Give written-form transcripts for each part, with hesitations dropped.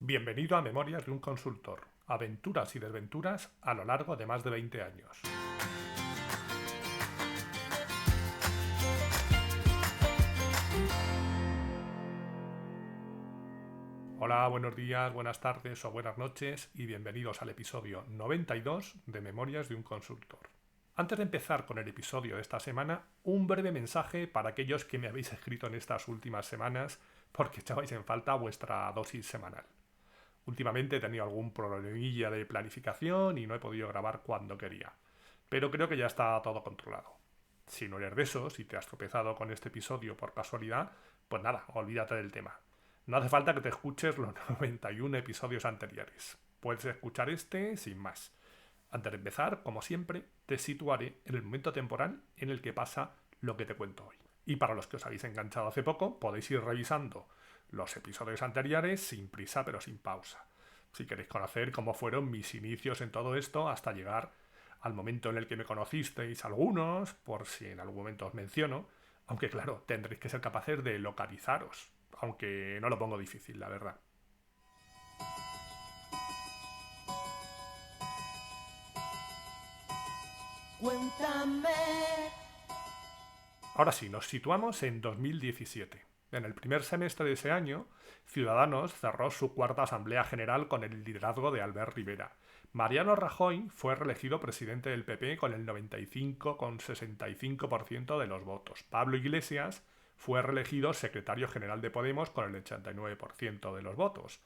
Bienvenido a Memorias de un consultor, aventuras y desventuras a lo largo de más de 20 años. Hola, buenos días, buenas tardes o buenas noches y bienvenidos al episodio 92 de Memorias de un consultor. Antes de empezar con el episodio de esta semana, un breve mensaje para aquellos que me habéis escrito en estas últimas semanas porque echabais en falta vuestra dosis semanal. Últimamente he tenido algún problemilla de planificación y no he podido grabar cuando quería. Pero creo que ya está todo controlado. Si no eres de esos y te has tropezado con este episodio por casualidad, pues nada, olvídate del tema. No hace falta que te escuches los 91 episodios anteriores. Puedes escuchar este sin más. Antes de empezar, como siempre, te situaré en el momento temporal en el que pasa lo que te cuento hoy. Y para los que os habéis enganchado hace poco, podéis ir revisando los episodios anteriores sin prisa pero sin pausa. Si queréis conocer cómo fueron mis inicios en todo esto hasta llegar al momento en el que me conocisteis algunos, por si en algún momento os menciono, aunque claro, tendréis que ser capaces de localizaros, aunque no lo pongo difícil, la verdad. Cuéntame. Ahora sí, nos situamos en 2017. En el primer semestre de ese año, Ciudadanos cerró su cuarta Asamblea General con el liderazgo de Albert Rivera. Mariano Rajoy fue reelegido presidente del PP con el 95,65% de los votos. Pablo Iglesias fue reelegido secretario general de Podemos con el 89% de los votos.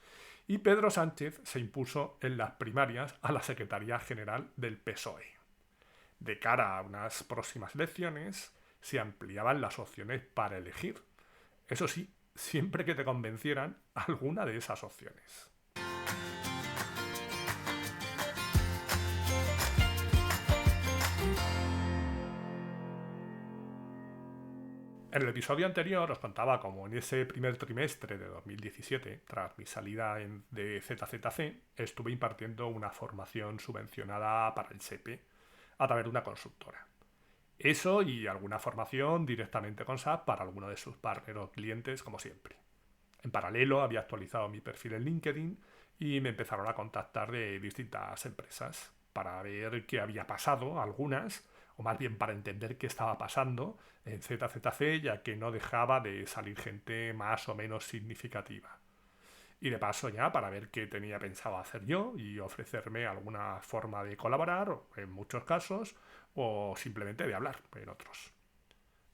Y Pedro Sánchez se impuso en las primarias a la Secretaría General del PSOE. De cara a unas próximas elecciones, se ampliaban las opciones para elegir. Eso sí, siempre que te convencieran alguna de esas opciones. En el episodio anterior os contaba cómo en ese primer trimestre de 2017, tras mi salida de ZZC, estuve impartiendo una formación subvencionada para el SEPE a través de una consultora. Eso y alguna formación directamente con SAP para alguno de sus partners o clientes, como siempre. En paralelo había actualizado mi perfil en LinkedIn y me empezaron a contactar de distintas empresas para ver qué había pasado, algunas, o más bien para entender qué estaba pasando en ZZC, ya que no dejaba de salir gente más o menos significativa. Y de paso ya para ver qué tenía pensado hacer yo y ofrecerme alguna forma de colaborar, en muchos casos, o simplemente de hablar en otros.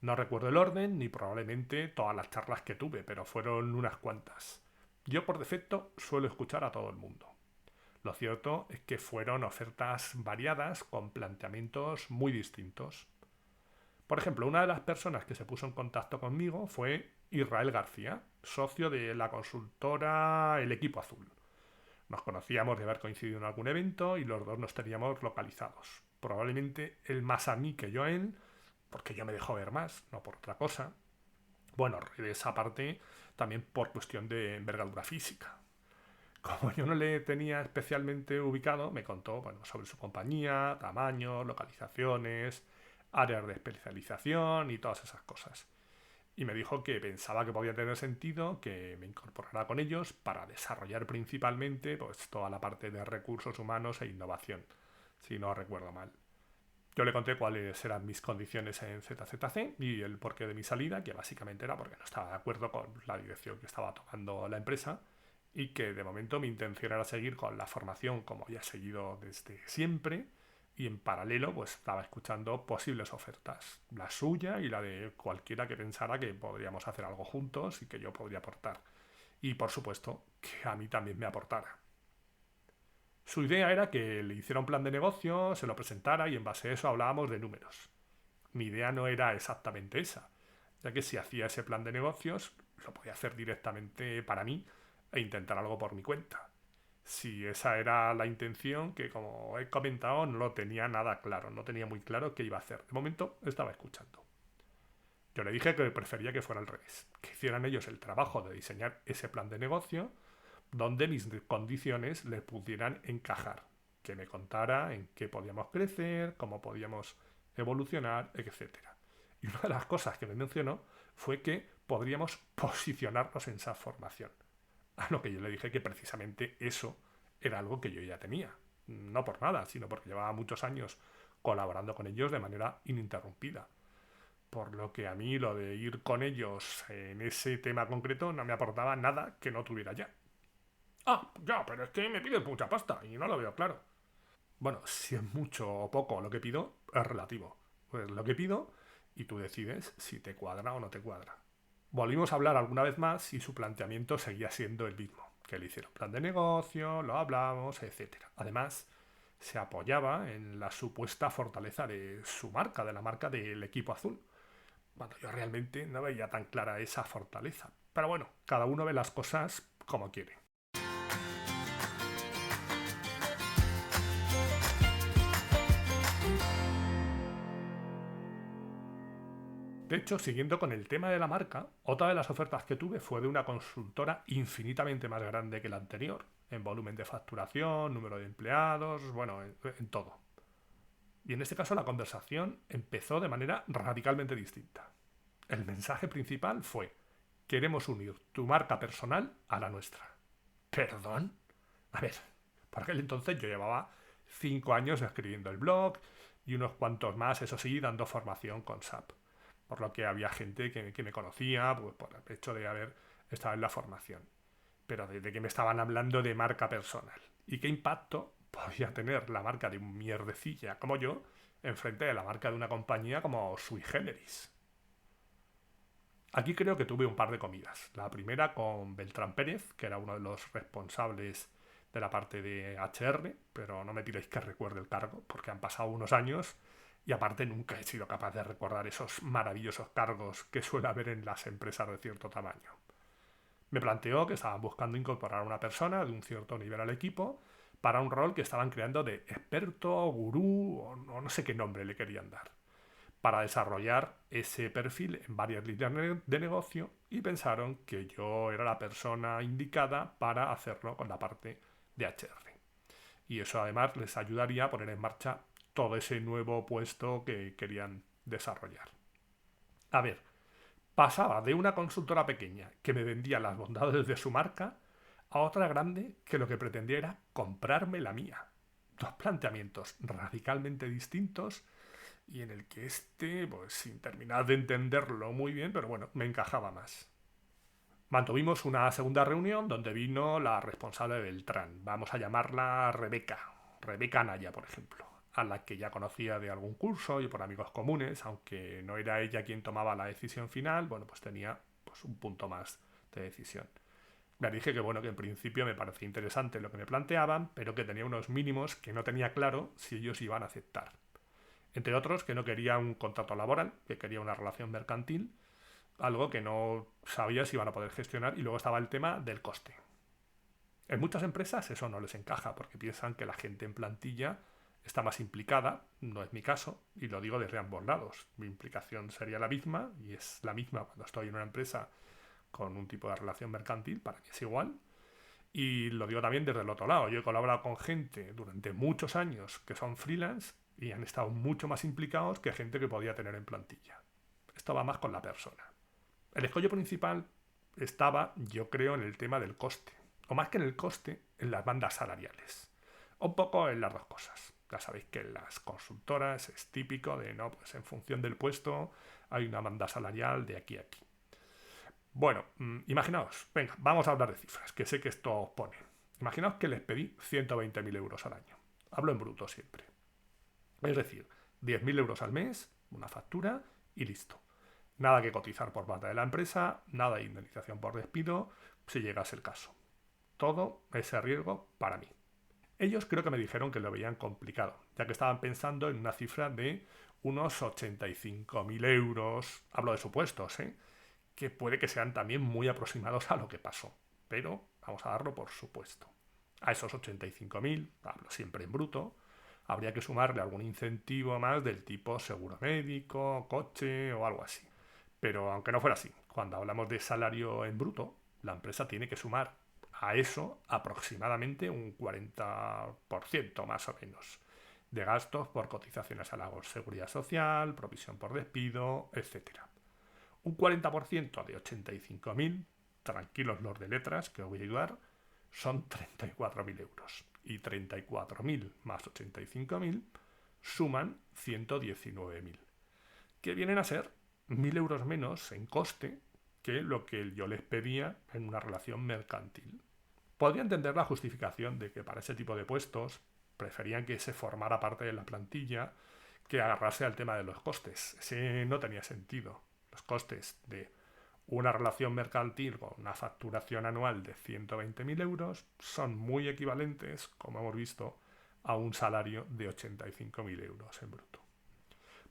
No recuerdo el orden ni probablemente todas las charlas que tuve, pero fueron unas cuantas. Yo por defecto suelo escuchar a todo el mundo. Lo cierto es que fueron ofertas variadas con planteamientos muy distintos. Por ejemplo, una de las personas que se puso en contacto conmigo fue Israel García, socio de la consultora El Equipo Azul. Nos conocíamos de haber coincidido en algún evento y los dos nos teníamos localizados. Probablemente él más a mí que yo a él, porque yo me dejó ver más, no por otra cosa. Bueno, de esa parte también por cuestión de envergadura física. Como yo no le tenía especialmente ubicado, me contó sobre su compañía, tamaño, localizaciones, áreas de especialización y todas esas cosas. Y me dijo que pensaba que podía tener sentido que me incorporara con ellos para desarrollar principalmente toda la parte de recursos humanos e innovación, si no recuerdo mal. Yo le conté cuáles eran mis condiciones en ZZC y el porqué de mi salida, que básicamente era porque no estaba de acuerdo con la dirección que estaba tomando la empresa y que de momento mi intención era seguir con la formación como había seguido desde siempre y en paralelo pues estaba escuchando posibles ofertas, la suya y la de cualquiera que pensara que podríamos hacer algo juntos y que yo podría aportar. Y por supuesto que a mí también me aportara. Su idea era que le hiciera un plan de negocio, se lo presentara y en base a eso hablábamos de números. Mi idea no era exactamente esa, ya que si hacía ese plan de negocios lo podía hacer directamente para mí e intentar algo por mi cuenta. Si esa era la intención, que como he comentado no lo tenía nada claro, no tenía muy claro qué iba a hacer. De momento estaba escuchando. Yo le dije que prefería que fuera al revés, que hicieran ellos el trabajo de diseñar ese plan de negocio donde mis condiciones le pudieran encajar, que me contara en qué podíamos crecer, cómo podíamos evolucionar, etc. Y una de las cosas que me mencionó fue que podríamos posicionarnos en esa formación. A lo que yo le dije que precisamente eso era algo que yo ya tenía. No por nada, sino porque llevaba muchos años colaborando con ellos de manera ininterrumpida. Por lo que a mí lo de ir con ellos en ese tema concreto no me aportaba nada que no tuviera ya. Ah, ya, pero es que me pides mucha pasta y no lo veo claro. Bueno, si es mucho o poco lo que pido, es relativo. Pues lo que pido y tú decides si te cuadra o no te cuadra. Volvimos a hablar alguna vez más y su planteamiento seguía siendo el mismo, que le hicieron plan de negocio, lo hablamos, etcétera. Además, se apoyaba en la supuesta fortaleza de su marca, de la marca del equipo azul. Bueno, yo realmente no veía tan clara esa fortaleza. Pero bueno, cada uno ve las cosas como quiere. De hecho, siguiendo con el tema de la marca, otra de las ofertas que tuve fue de una consultora infinitamente más grande que la anterior, en volumen de facturación, número de empleados, bueno, en todo. Y en este caso la conversación empezó de manera radicalmente distinta. El mensaje principal fue: queremos unir tu marca personal a la nuestra. ¿Perdón? A ver, por aquel entonces yo llevaba 5 años escribiendo el blog y unos cuantos más, eso sí, dando formación con SAP. Por lo que había gente que me conocía, pues por el hecho de haber estado en la formación. Pero de que me estaban hablando de marca personal. ¿Y qué impacto podía tener la marca de un mierdecilla como yo enfrente de la marca de una compañía como Sui Generis? Aquí creo que tuve un par de comidas. La primera con Beltrán Pérez, que era uno de los responsables de la parte de HR, pero no me pidáis que recuerde el cargo, porque han pasado unos años y aparte nunca he sido capaz de recordar esos maravillosos cargos que suele haber en las empresas de cierto tamaño. Me planteó que estaban buscando incorporar a una persona de un cierto nivel al equipo para un rol que estaban creando de experto, gurú o no sé qué nombre le querían dar, para desarrollar ese perfil en varias líneas de negocio y pensaron que yo era la persona indicada para hacerlo con la parte de HR. Y eso además les ayudaría a poner en marcha todo ese nuevo puesto que querían desarrollar. A ver, pasaba de una consultora pequeña que me vendía las bondades de su marca a otra grande que lo que pretendía era comprarme la mía. Dos planteamientos radicalmente distintos y en el que pues sin terminar de entenderlo muy bien, pero bueno, me encajaba más. Mantuvimos una segunda reunión donde vino la responsable de Beltrán. Vamos a llamarla Rebeca. Rebeca Naya, por ejemplo, a la que ya conocía de algún curso y por amigos comunes, aunque no era ella quien tomaba la decisión final, bueno, pues tenía pues, un punto más de decisión. Le dije que bueno, que en principio me parecía interesante lo que me planteaban, pero que tenía unos mínimos que no tenía claro si ellos iban a aceptar. Entre otros, que no quería un contrato laboral, que quería una relación mercantil, algo que no sabía si iban a poder gestionar, y luego estaba el tema del coste. En muchas empresas eso no les encaja porque piensan que la gente en plantilla está más implicada, no es mi caso, y lo digo desde ambos lados. Mi implicación sería la misma, y es la misma cuando estoy en una empresa con un tipo de relación mercantil, para mí es igual. Y lo digo también desde el otro lado. Yo he colaborado con gente durante muchos años que son freelance y han estado mucho más implicados que gente que podía tener en plantilla. Esto va más con la persona. El escollo principal estaba, yo creo, en el tema del coste. O más que en el coste, en las bandas salariales. Un poco en las dos cosas. Ya sabéis que en las consultoras es típico de, no, pues en función del puesto hay una banda salarial de aquí a aquí. Bueno, imaginaos, venga, vamos a hablar de cifras, que sé que esto os pone. Imaginaos que les pedí 120.000 euros al año. Hablo en bruto siempre. Es decir, 10.000 euros al mes, una factura y listo. Nada que cotizar por parte de la empresa, nada de indemnización por despido, si llegase el caso. Todo ese riesgo para mí. Ellos creo que me dijeron que lo veían complicado, ya que estaban pensando en una cifra de unos 85.000 euros. Hablo de supuestos, ¿eh? Que puede que sean también muy aproximados a lo que pasó, pero vamos a darlo por supuesto. A esos 85.000, hablo siempre en bruto, habría que sumarle algún incentivo más del tipo seguro médico, coche o algo así. Pero aunque no fuera así, cuando hablamos de salario en bruto, la empresa tiene que sumar a eso aproximadamente un 40% más o menos de gastos por cotizaciones a la seguridad social, provisión por despido, etc. Un 40% de 85.000 tranquilos los de letras, que os voy a ayudar, son 34.000 euros. Y 34.000 más 85.000 suman 119.000, que vienen a ser 1.000 euros menos en coste que lo que yo les pedía en una relación mercantil. Podría entender la justificación de que para ese tipo de puestos preferían que se formara parte de la plantilla que agarrarse al tema de los costes. Ese no tenía sentido. Los costes de una relación mercantil con una facturación anual de 120.000 euros son muy equivalentes, como hemos visto, a un salario de 85.000 euros en bruto.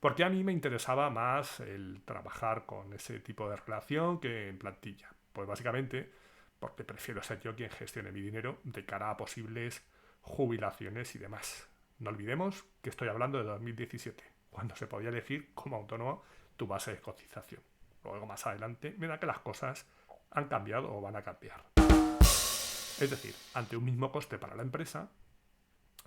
Porque a mí me interesaba más el trabajar con ese tipo de relación que en plantilla. Pues básicamente porque prefiero ser yo quien gestione mi dinero de cara a posibles jubilaciones y demás. No olvidemos que estoy hablando de 2017, cuando se podía elegir como autónomo tu base de cotización. Luego más adelante me da que las cosas han cambiado o van a cambiar. Es decir, ante un mismo coste para la empresa,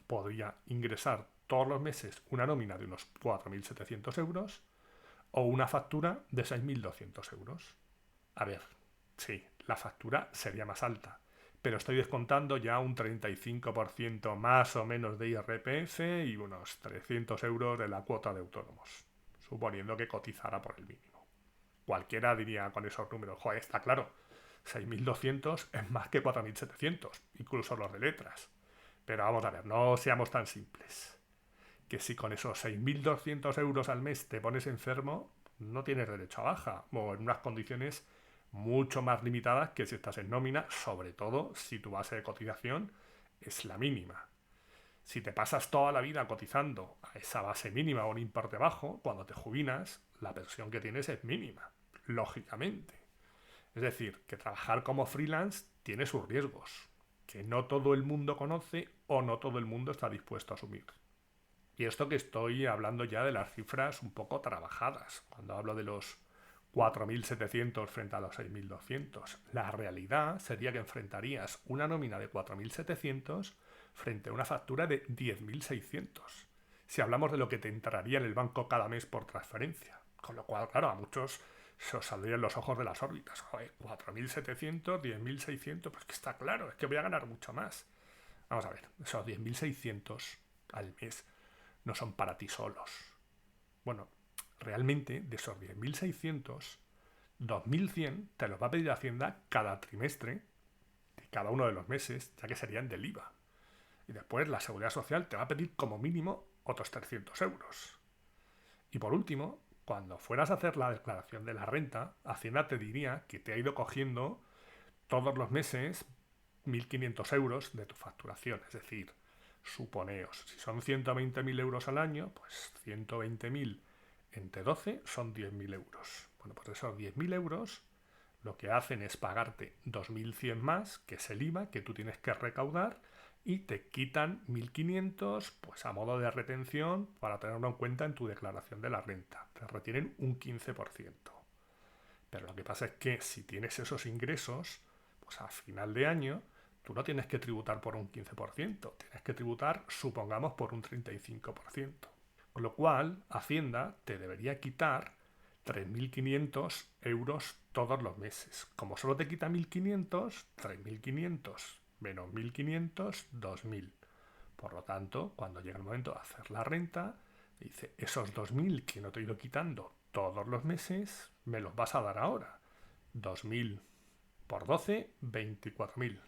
podría ingresar todos los meses una nómina de unos 4.700 euros o una factura de 6.200 euros. A ver, sí, la factura sería más alta, pero estoy descontando ya un 35% más o menos de IRPF y unos 300 euros de la cuota de autónomos, suponiendo que cotizara por el mínimo. Cualquiera diría con esos números, joder, está claro, 6.200 es más que 4.700, incluso los de letras. Pero vamos a ver, no seamos tan simples. Que si con esos 6.200 euros al mes te pones enfermo, no tienes derecho a baja, o en unas condiciones mucho más limitadas que si estás en nómina, sobre todo si tu base de cotización es la mínima. Si te pasas toda la vida cotizando a esa base mínima o un importe bajo, cuando te jubilas, la pensión que tienes es mínima, lógicamente. Es decir, que trabajar como freelance tiene sus riesgos, que no todo el mundo conoce o no todo el mundo está dispuesto a asumir. Y esto que estoy hablando ya de las cifras un poco trabajadas, cuando hablo de los 4.700 frente a los 6.200. La realidad sería que enfrentarías una nómina de 4.700 frente a una factura de 10.600, si hablamos de lo que te entraría en el banco cada mes por transferencia. Con lo cual, claro, a muchos se os saldrían los ojos de las órbitas. Joder, 4.700, 10.600, pues que está claro, es que voy a ganar mucho más. Vamos a ver, esos 10.600 al mes no son para ti solos. Bueno, realmente de esos 10.600, 2.100 te los va a pedir Hacienda cada trimestre de cada uno de los meses, ya que serían del IVA. Y después la Seguridad Social te va a pedir como mínimo otros 300 euros. Y por último, cuando fueras a hacer la declaración de la renta, Hacienda te diría que te ha ido cogiendo todos los meses 1.500 euros de tu facturación. Es decir, suponeos, si son 120.000 euros al año, pues 120.000 entre 12 son 10.000 euros. Bueno, pues esos 10.000 euros lo que hacen es pagarte 2.100 más, que es el IVA que tú tienes que recaudar, y te quitan 1.500 pues a modo de retención para tenerlo en cuenta en tu declaración de la renta. Te retienen un 15%. Pero lo que pasa es que si tienes esos ingresos, pues a final de año tú no tienes que tributar por un 15%, tienes que tributar, supongamos, por un 35%. Con lo cual, Hacienda te debería quitar 3.500 euros todos los meses. Como solo te quita 1.500, 3.500 menos 1.500, 2.000. Por lo tanto, cuando llega el momento de hacer la renta, dice, esos 2.000 que no te he ido quitando todos los meses, me los vas a dar ahora. 2.000 por 12, 24.000.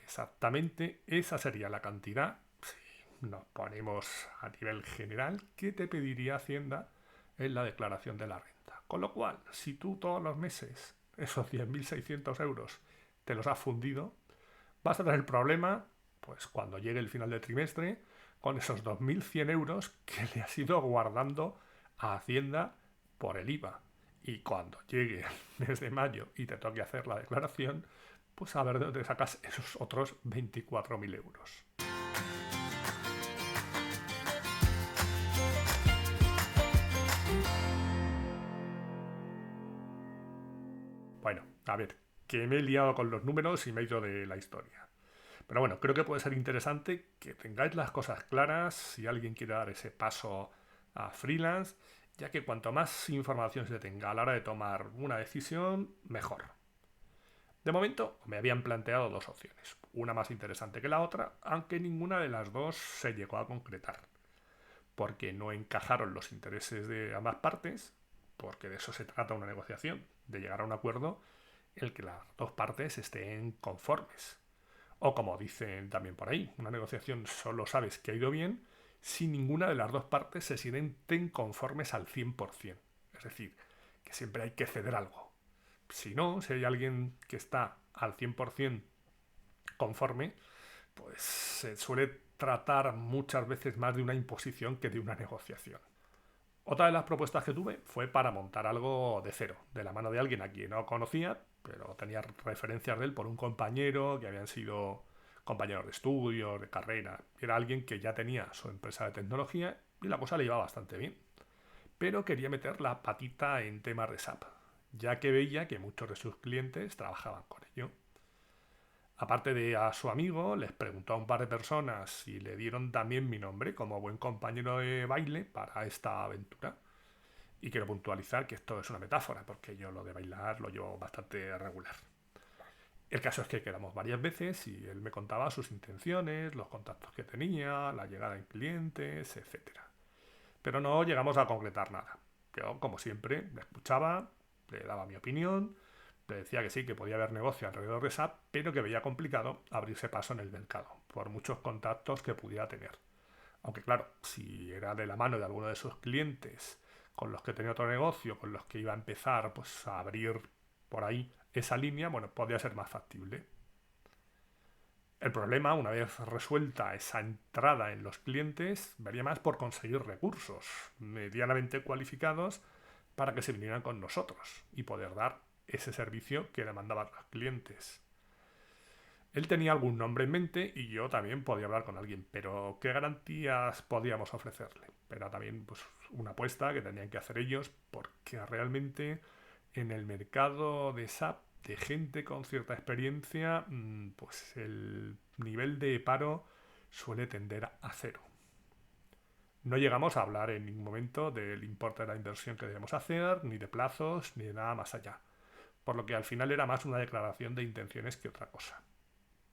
Exactamente esa sería la cantidad, si nos ponemos a nivel general, que te pediría Hacienda en la declaración de la renta. Con lo cual, si tú todos los meses esos 10.600 euros te los has fundido, vas a tener el problema, pues cuando llegue el final del trimestre, con esos 2.100 euros que le has ido guardando a Hacienda por el IVA. Y cuando llegue el mes de mayo y te toque hacer la declaración, pues a ver de dónde sacas esos otros 24.000 euros. Bueno, a ver, que me he liado con los números y me he ido de la historia. Pero bueno, creo que puede ser interesante que tengáis las cosas claras si alguien quiere dar ese paso a freelance, ya que cuanto más información se tenga a la hora de tomar una decisión, mejor. De momento me habían planteado dos opciones, una más interesante que la otra, aunque ninguna de las dos se llegó a concretar, porque no encajaron los intereses de ambas partes, porque de eso se trata una negociación, de llegar a un acuerdo en el que las dos partes estén conformes. O como dicen también por ahí, una negociación solo sabes que ha ido bien si ninguna de las dos partes se sienten conformes al 100%. Es decir, que siempre hay que ceder algo. Si no, si hay alguien que está al 100% conforme, pues se suele tratar muchas veces más de una imposición que de una negociación. Otra de las propuestas que tuve fue para montar algo de cero, de la mano de alguien a quien no conocía, pero tenía referencias de él por un compañero que habían sido compañeros de estudios, de carrera. Era alguien que ya tenía su empresa de tecnología y la cosa le iba bastante bien. Pero quería meter la patita en temas de SAP, ya que veía que muchos de sus clientes trabajaban con ello. Aparte de a su amigo, les preguntó a un par de personas si le dieron también mi nombre como buen compañero de baile para esta aventura. Y quiero puntualizar que esto es una metáfora, porque yo lo de bailar lo llevo bastante regular. El caso es que quedamos varias veces y él me contaba sus intenciones, los contactos que tenía, la llegada en clientes, etc. Pero no llegamos a concretar nada. Yo, como siempre, le escuchaba, le daba mi opinión, le decía que sí, que podía haber negocio alrededor de SAP, pero que veía complicado abrirse paso en el mercado, por muchos contactos que pudiera tener. Aunque claro, si era de la mano de alguno de sus clientes con los que tenía otro negocio, con los que iba a empezar pues, a abrir por ahí esa línea, bueno, podría ser más factible. El problema, una vez resuelta esa entrada en los clientes, vería más por conseguir recursos medianamente cualificados para que se vinieran con nosotros y poder dar ese servicio que demandaban los clientes. Él tenía algún nombre en mente y yo también podía hablar con alguien, pero ¿qué garantías podíamos ofrecerle? Era también pues, una apuesta que tenían que hacer ellos porque realmente en el mercado de SAP, de gente con cierta experiencia, pues el nivel de paro suele tender a cero. No llegamos a hablar en ningún momento del importe de la inversión que debemos hacer, ni de plazos, ni de nada más allá. Por lo que al final era más una declaración de intenciones que otra cosa.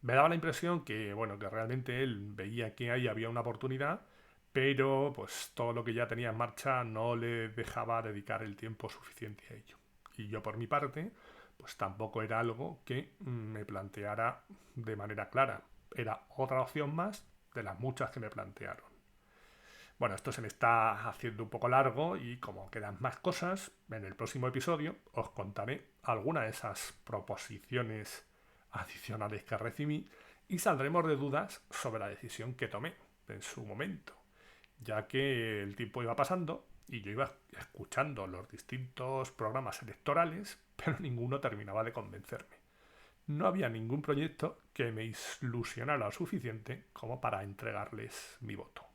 Me daba la impresión que, bueno, que realmente él veía que ahí había una oportunidad, pero pues todo lo que ya tenía en marcha no le dejaba dedicar el tiempo suficiente a ello. Y yo por mi parte, pues tampoco era algo que me planteara de manera clara. Era otra opción más de las muchas que me plantearon. Bueno, esto se me está haciendo un poco largo y como quedan más cosas, en el próximo episodio os contaré alguna de esas proposiciones adicionales que recibí y saldremos de dudas sobre la decisión que tomé en su momento, ya que el tiempo iba pasando y yo iba escuchando los distintos programas electorales, pero ninguno terminaba de convencerme. No había ningún proyecto que me ilusionara lo suficiente como para entregarles mi voto.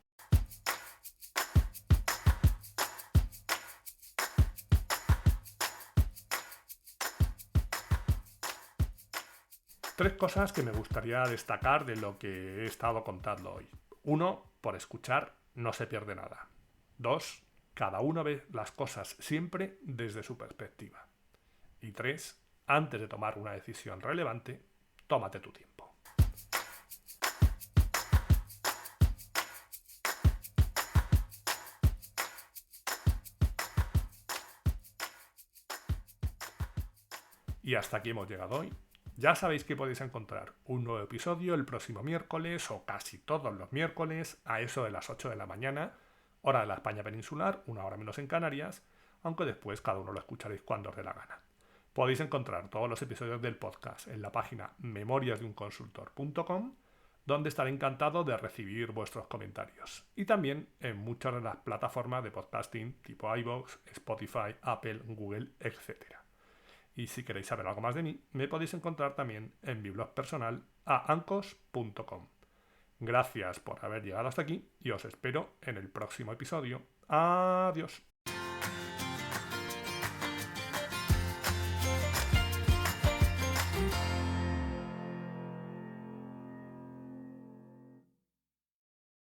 Tres cosas que me gustaría destacar de lo que he estado contando hoy. Uno, por escuchar no se pierde nada. Dos, cada uno ve las cosas siempre desde su perspectiva. Y tres, antes de tomar una decisión relevante, tómate tu tiempo. Y hasta aquí hemos llegado hoy. Ya sabéis que podéis encontrar un nuevo episodio el próximo miércoles o casi todos los miércoles a eso de las 8 de la mañana, hora de la España peninsular, una hora menos en Canarias, aunque después cada uno lo escucharéis cuando os dé la gana. Podéis encontrar todos los episodios del podcast en la página memoriasdeunconsultor.com, donde estaré encantado de recibir vuestros comentarios. Y también en muchas de las plataformas de podcasting tipo iVoox, Spotify, Apple, Google, etc. Y si queréis saber algo más de mí, me podéis encontrar también en mi blog personal a ancos.com. Gracias por haber llegado hasta aquí y os espero en el próximo episodio. Adiós.